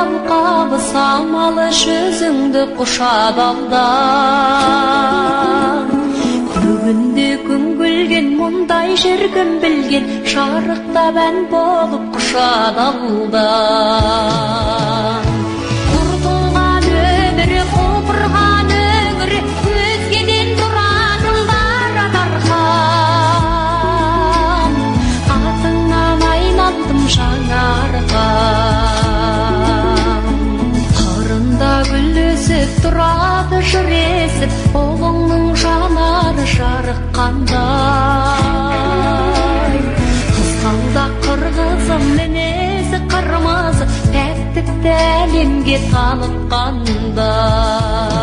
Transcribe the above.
алқабы самалы жүзіңді құшады алдан. Бүгінде күн күлген мұндай жеркім білген, шарықтап ән болып құшады алдан. Құртылған өмірі, құлпырған өңірі, өзгеден тұрады бара дархан. Атыңнан айналдым жаңарған. Қырында гүл өсіп тұрады жыр есіп, ұлыңның жанары жарыққандай. Қызғалда қырғызым мінезі қырмызы, пәктікті әлемге танытқандай.